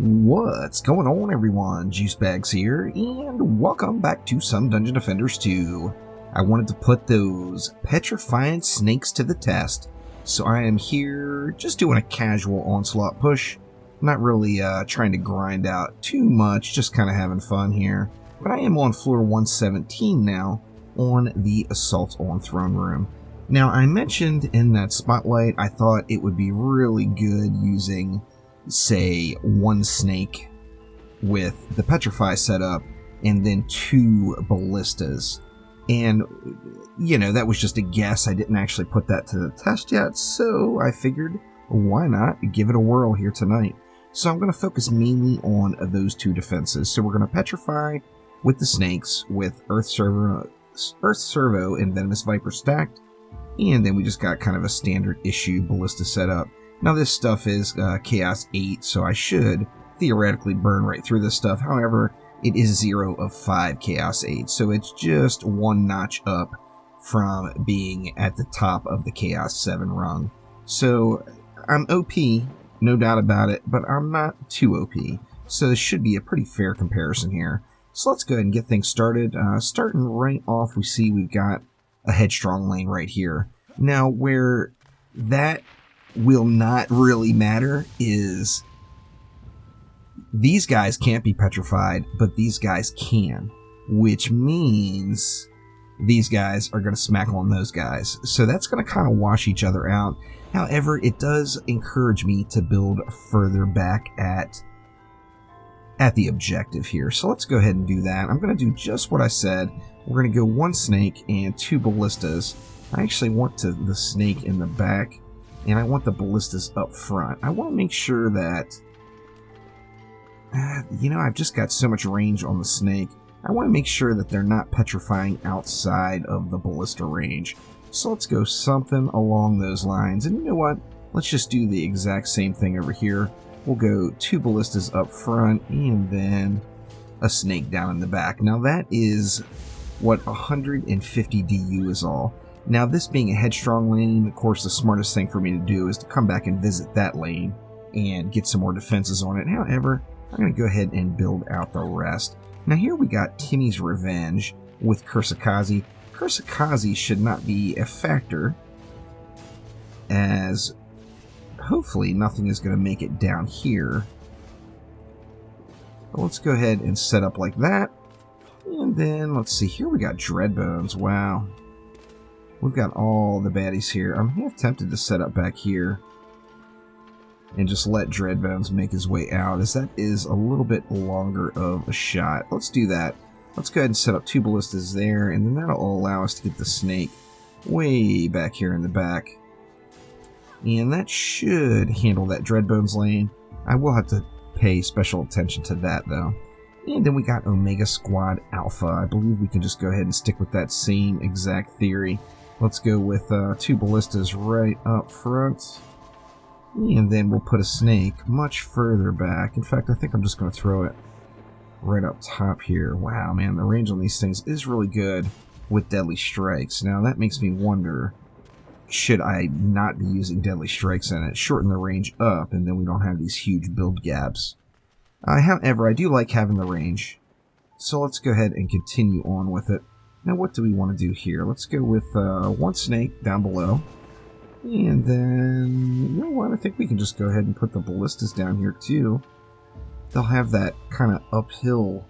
What's going on, everyone? Juicebags here, and welcome back to some Dungeon Defenders 2. I wanted to put those petrifying snakes to the test, so I am here just doing a casual onslaught push. Not really trying to grind out too much, just kind of having fun here. But I am on floor 117 now, on the Assault on Throne Room. Now, I mentioned in that spotlight I thought it would be really good using, say, one snake with the Petrify setup and then two ballistas. And, you know, that was just a guess. I didn't actually put that to the test yet, so I figured, why not give it a whirl here tonight? So I'm going to focus mainly on those two defenses. So we're going to Petrify with the snakes with Earth Servo and Venomous Viper stacked. And then we just got kind of a standard issue ballista setup. Now this stuff is Chaos 8, so I should theoretically burn right through this stuff. However, it is 0 of 5 Chaos 8, so it's just one notch up from being at the top of the Chaos 7 rung. So I'm OP, no doubt about it, but I'm not too OP. So this should be a pretty fair comparison here. So let's go ahead and get things started. Starting right off, we see we've got a headstrong lane right here. Now, where that will not really matter is these guys can't be petrified, but these guys can, which means these guys are going to smack on those guys. So that's going to kind of wash each other out. However, it does encourage me to build further back at the objective here. So let's go ahead and do that. I'm going to do just what I said. We're going to go one snake and two ballistas. I actually want the snake in the back, and I want the ballistas up front. I want to make sure that, you know, I've just got so much range on the snake. I want to make sure that they're not petrifying outside of the ballista range. So let's go something along those lines. And you know what? Let's just do the exact same thing over here. We'll go two ballistas up front and then a snake down in the back. Now that is what 150 DU is all. Now this being a headstrong lane, of course the smartest thing for me to do is to come back and visit that lane and get some more defenses on it. However, I'm going to go ahead and build out the rest. Now here we got Timmy's Revenge with Kursakazi. Kursakazi should not be a factor, as hopefully nothing is going to make it down here. But let's go ahead and set up like that. And then, let's see, here we got Dreadbones. Wow. We've got all the baddies here. I'm half tempted to set up back here and just let Dreadbones make his way out, as that is a little bit longer of a shot. Let's do that. Let's go ahead and set up two ballistas there, and then that'll allow us to get the snake way back here in the back. And that should handle that Dreadbones lane. I will have to pay special attention to that, though. And then we got Omega Squad Alpha. I believe we can just go ahead and stick with that same exact theory. Let's go with two ballistas right up front. And then we'll put a snake much further back. In fact, I think I'm just going to throw it right up top here. Wow, man, the range on these things is really good with Deadly Strikes. Now, that makes me wonder, should I not be using Deadly Strikes in it? Shorten the range up, and then we don't have these huge build gaps. However, I do like having the range, so let's go ahead and continue on with it. Now, what do we want to do here? Let's go with one snake down below, and then, you know what, I think we can just go ahead and put the ballistas down here too. They'll have that kind of uphill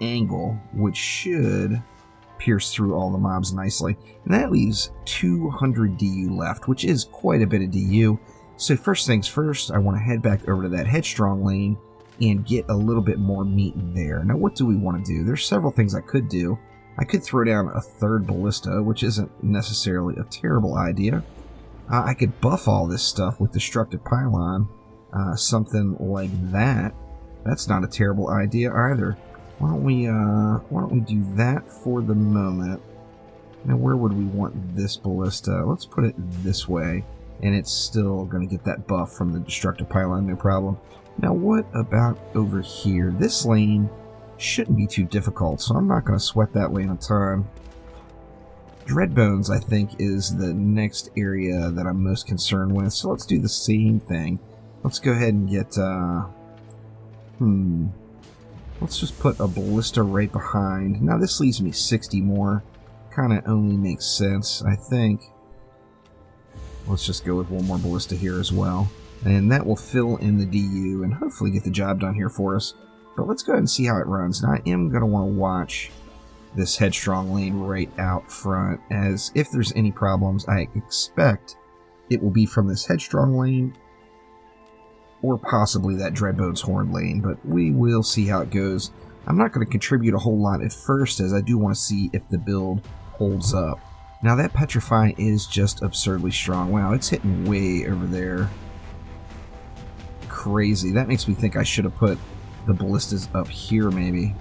angle, which should pierce through all the mobs nicely. And that leaves 200 DU left, which is quite a bit of DU. So first things first, I want to head back over to that headstrong lane and get a little bit more meat there. Now, what do we want to do? There's several things I could do. I could throw down a third ballista, which isn't necessarily a terrible idea. I could buff all this stuff with Destructive Pylon, something like that. That's not a terrible idea either. Why don't we do that for the moment? Now, where would we want this ballista? Let's put it this way, and it's still going to get that buff from the Destructive Pylon, no problem. Now, what about over here? This lane shouldn't be too difficult, so I'm not going to sweat that lane a ton. Dreadbones, I think, is the next area that I'm most concerned with, so let's do the same thing. Let's go ahead and get Let's just put a ballista right behind. Now this leaves me 60 more. Kind of only makes sense, I think. Let's just go with one more ballista here as well. And that will fill in the DU and hopefully get the job done here for us. But let's go ahead and see how it runs. Now I am going to want to watch this headstrong lane right out front, as if there's any problems, I expect it will be from this headstrong lane or possibly that Dreadbone's Horn lane, but we will see how it goes. I'm not going to contribute a whole lot at first, as I do want to see if the build holds up. Now that Petrify is just absurdly strong. Wow, it's hitting way over there. Crazy. That makes me think I should have put the ballistas up here, maybe.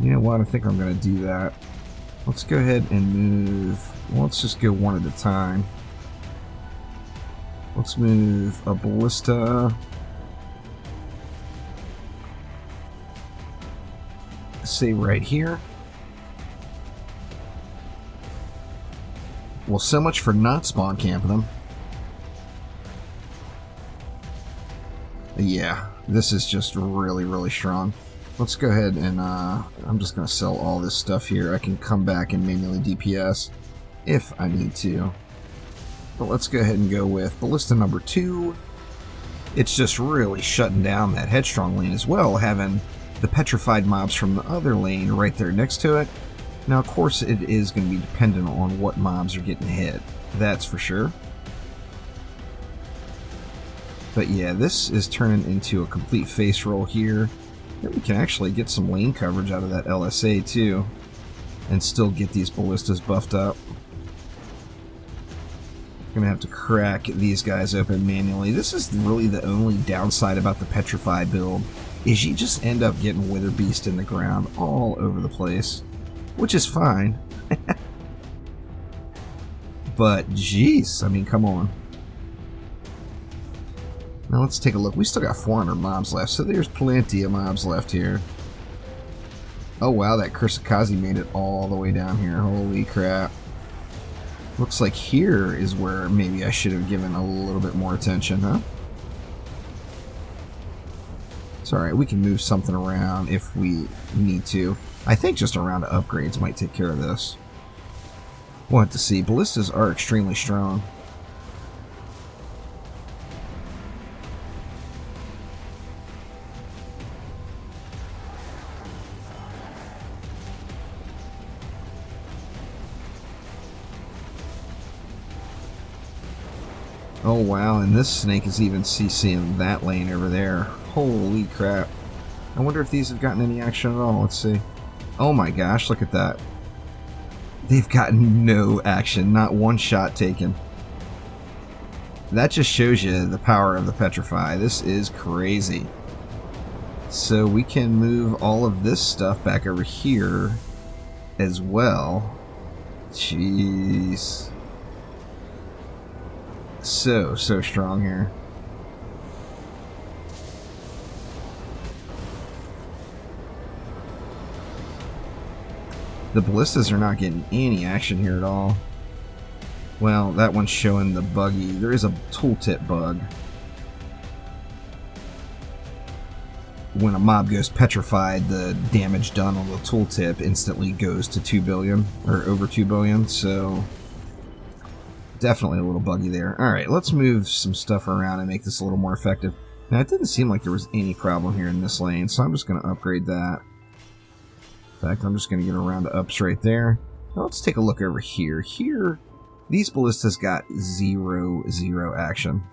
You know what? I think I'm going to do that. Let's go ahead and move. Well, let's just go one at a time. Let's move a ballista. Say right here. Well, so much for not spawn camping them. Yeah, this is just really, really strong. Let's go ahead and I'm just going to sell all this stuff here. I can come back and manually DPS if I need to. But let's go ahead and go with ballista number 2. It's just really shutting down that headstrong lane as well, having the petrified mobs from the other lane right there next to it. Now, of course, it is going to be dependent on what mobs are getting hit. That's for sure. But yeah, this is turning into a complete face roll here. And we can actually get some lane coverage out of that LSA too, and still get these ballistas buffed up. Gonna have to crack these guys open manually. This is really the only downside about the Petrify build, is you just end up getting Wither Beast in the ground all over the place, which is fine. But jeez, I mean, come on. Now let's take a look. We still got 400 mobs left, so there's plenty of mobs left here. Oh wow, that Kursakazi made it all the way down here. Holy crap. Looks like here is where maybe I should have given a little bit more attention, huh? It's alright, we can move something around if we need to. I think just a round of upgrades might take care of this. We'll have to see. Ballistas are extremely strong. Oh wow, and this snake is even CCing that lane over there. Holy crap. I wonder if these have gotten any action at all. Let's see. Oh my gosh, look at that. They've gotten no action, not one shot taken. That just shows you the power of the Petrify. This is crazy. So we can move all of this stuff back over here as well. Jeez. So strong here. The ballistas are not getting any action here at all. Well, that one's showing the buggy. There is a tooltip bug. When a mob goes petrified, the damage done on the tooltip instantly goes to 2 billion, or over 2 billion, so definitely a little buggy there. Alright, let's move some stuff around and make this a little more effective. Now, it didn't seem like there was any problem here in this lane, so I'm just going to upgrade that. In fact, I'm just going to get around to ups right there. Now, let's take a look over here. Here, these ballistas got 0 action.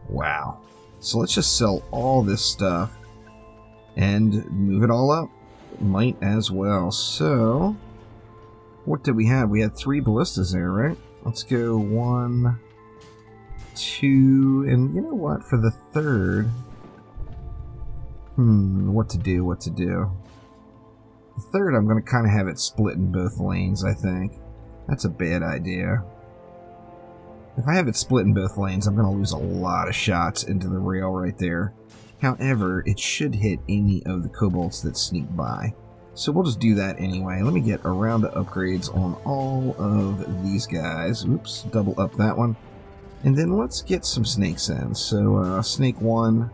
Wow. So let's just sell all this stuff and move it all up. Might as well. So, what did we have? We had 3 ballistas there, right? Let's go 1, 2, and you know what? For the third, what to do? The third, I'm going to kind of have it split in both lanes, I think. That's a bad idea. If I have it split in both lanes, I'm going to lose a lot of shots into the rail right there. However, it should hit any of the kobolds that sneak by. So we'll just do that anyway. Let me get a round of upgrades on all of these guys. Oops, double up that one. And then let's get some snakes in. So snake 1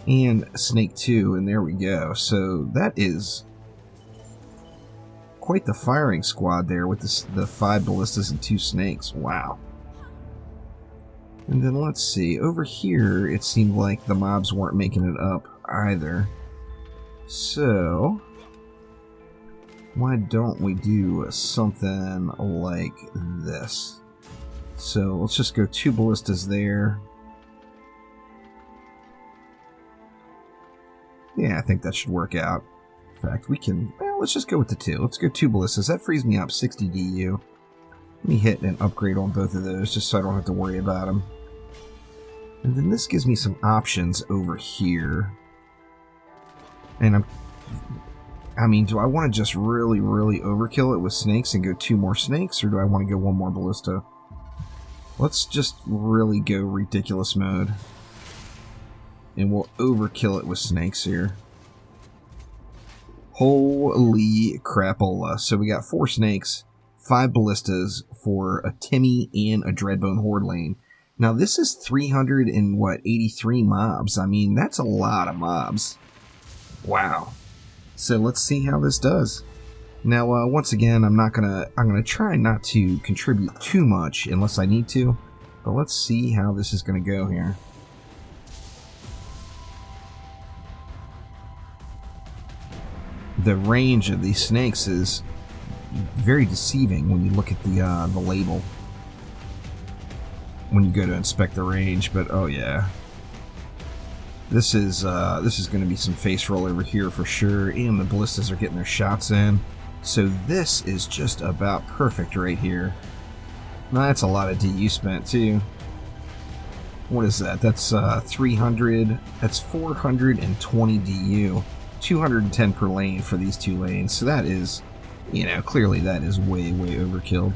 and snake 2, and there we go. So that is quite the firing squad there with the 5 ballistas and 2 snakes. Wow. And then let's see, over here it seemed like the mobs weren't making it up either. So why don't we do something like this? So let's just go 2 ballistas there. Yeah, I think that should work out. In fact, we can, well, let's just go with the 2. Let's go 2 ballistas. That frees me up 60 DU. Let me hit an upgrade on both of those just so I don't have to worry about them. And then this gives me some options over here. And I mean, do I want to just really overkill it with snakes and go 2 more snakes, or do I want to go 1 more ballista? Let's just really go ridiculous mode. And we'll overkill it with snakes here. Holy crapola. So we got 4 snakes, 5 ballistas for a Timmy and a Dreadbone Horde lane. Now this is 383 mobs. I mean, that's a lot of mobs. Wow. So let's see how this does. Now, once again, I'm gonna try not to contribute too much unless I need to, but let's see how this is gonna go here. The range of these snakes is very deceiving when you look at the label when you go to inspect the range. But oh yeah, this is going to be some face roll over here for sure, and the ballistas are getting their shots in. So this is just about perfect right here. Now that's a lot of DU spent too. What is that? That's 300. That's 420 DU. 210 per lane for these 2 lanes. So that is, you know, clearly that is way overkill.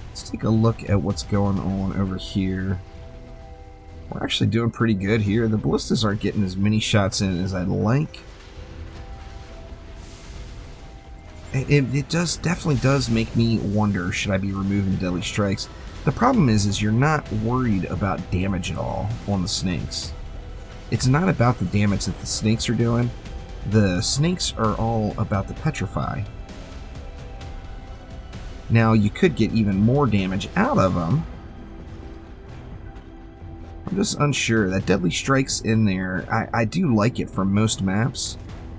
Let's take a look at what's going on over here. We're actually doing pretty good here. The ballistas aren't getting as many shots in as I'd like. It definitely does make me wonder, should I be removing deadly strikes? The problem is you're not worried about damage at all on the snakes. It's not about the damage that the snakes are doing. The snakes are all about the Petrify. Now, you could get even more damage out of them. I'm just unsure. That Deadly Strike's in there. I do like it for most maps,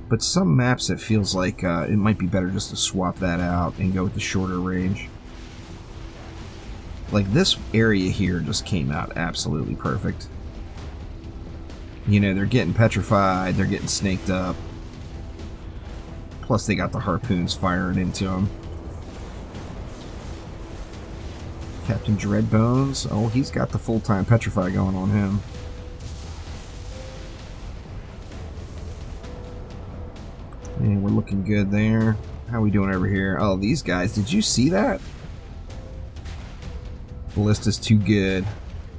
but some maps it feels like it might be better just to swap that out and go with the shorter range. Like this area here just came out absolutely perfect. You know, they're getting petrified, they're getting snaked up. Plus they got the harpoons firing into them. Captain Dreadbones, oh, he's got the full-time petrify going on him. And we're looking good there. How are we doing over here? Oh, these guys, did you see that? Ballista's too good.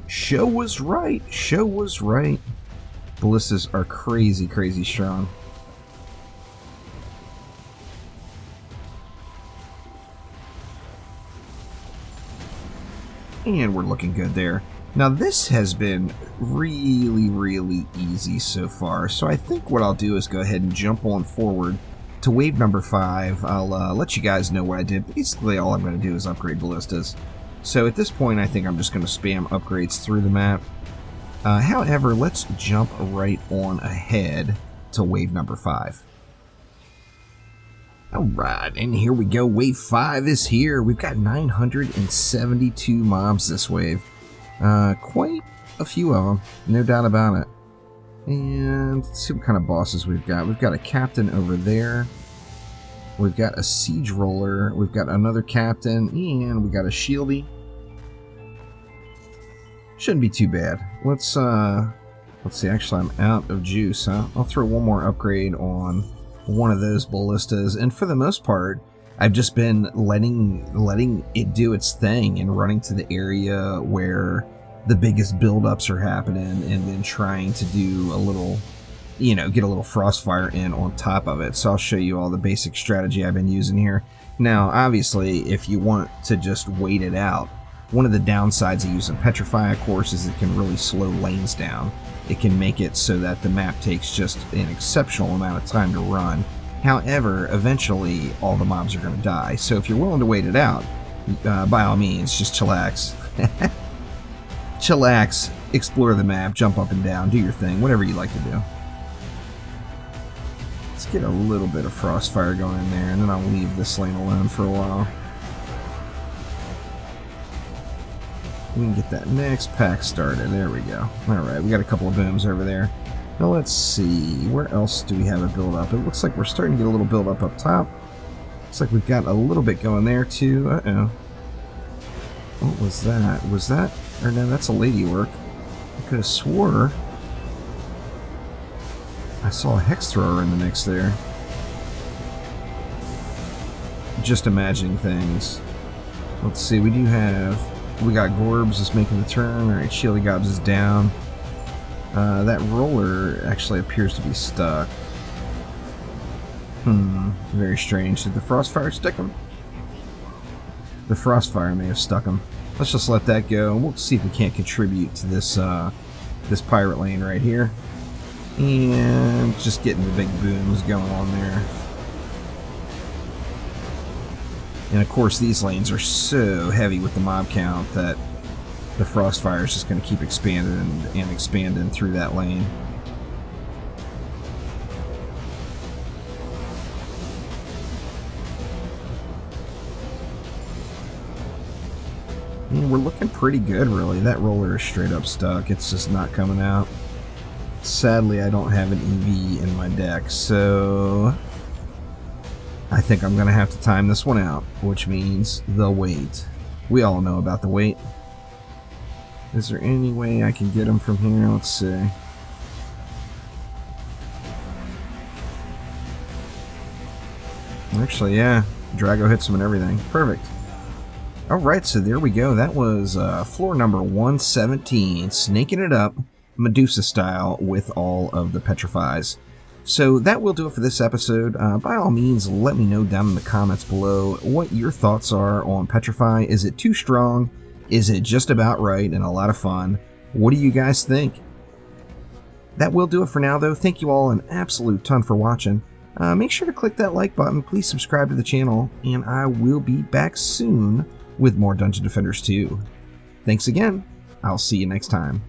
Show was right. Show was right. Ballistas are crazy strong. And we're looking good there. Now this has been really easy so far, so I think what I'll do is go ahead and jump on forward to wave number 5. I'll let you guys know what I did. Basically all I'm going to do is upgrade ballistas. So at this point I think I'm just going to spam upgrades through the map. However, let's jump right on ahead to wave number 5. Alright, and here we go. Wave 5 is here. We've got 972 mobs this wave. Quite a few of them, no doubt about it. And let's see what kind of bosses we've got. We've got a captain over there. We've got a siege roller. We've got another captain, and we got a shieldy. Shouldn't be too bad. Let's see. Actually, I'm out of juice. Huh? I'll throw one more upgrade on one of those ballistas, and for the most part I've just been letting it do its thing and running to the area where the biggest buildups are happening, and then trying to do a little, you know, get a little frostfire in on top of it. So I'll show you all the basic strategy I've been using here. Now obviously if you want to just wait it out, One of the downsides of using Petrify, of course, is it can really slow lanes down. It can make it so that the map takes just an exceptional amount of time to run. However, eventually all the mobs are going to die. So if you're willing to wait it out, by all means, just chillax. Chillax, explore the map, jump up and down, do your thing, whatever you like to do. Let's get a little bit of Frostfire going in there, and then I'll leave this lane alone for a while. We can get that next pack started. There we go. Alright, we got a couple of booms over there. Now let's see, where else do we have a build up? It looks like we're starting to get a little build up top. Looks like we've got a little bit going there too. Uh-oh. What was that? Was that? Or no, that's a lady work. I could have swore I saw a hex thrower in the mix there. Just imagining things. Let's see, we got Gorbs is making the turn. Alright, Shieldy Gobs is down. That roller actually appears to be stuck. Very strange. Did the Frostfire stick him? The Frostfire may have stuck him. Let's just let that go, and we'll see if we can't contribute to this this pirate lane right here. And just getting the big booms going on there. And of course these lanes are so heavy with the mob count that the Frostfire is just going to keep expanding and expanding through that lane. And we're looking pretty good, really. That roller is straight up stuck. It's just not coming out. Sadly, I don't have an EV in my deck, so I think I'm going to have to time this one out, which means the wait. We all know about the wait. Is there any way I can get him from here? Let's see. Actually, yeah. Drago hits him and everything. Perfect. Alright, so there we go. That was floor number 117. Snaking it up, Medusa style, with all of the Petrifies. So that will do it for this episode. By all means, let me know down in the comments below what your thoughts are on Petrify. Is it too strong? Is it just about right and a lot of fun? What do you guys think? That will do it for now, though. Thank you all an absolute ton for watching. Make sure to click that like button. Please subscribe to the channel, and I will be back soon with more Dungeon Defenders 2. Thanks again. I'll see you next time.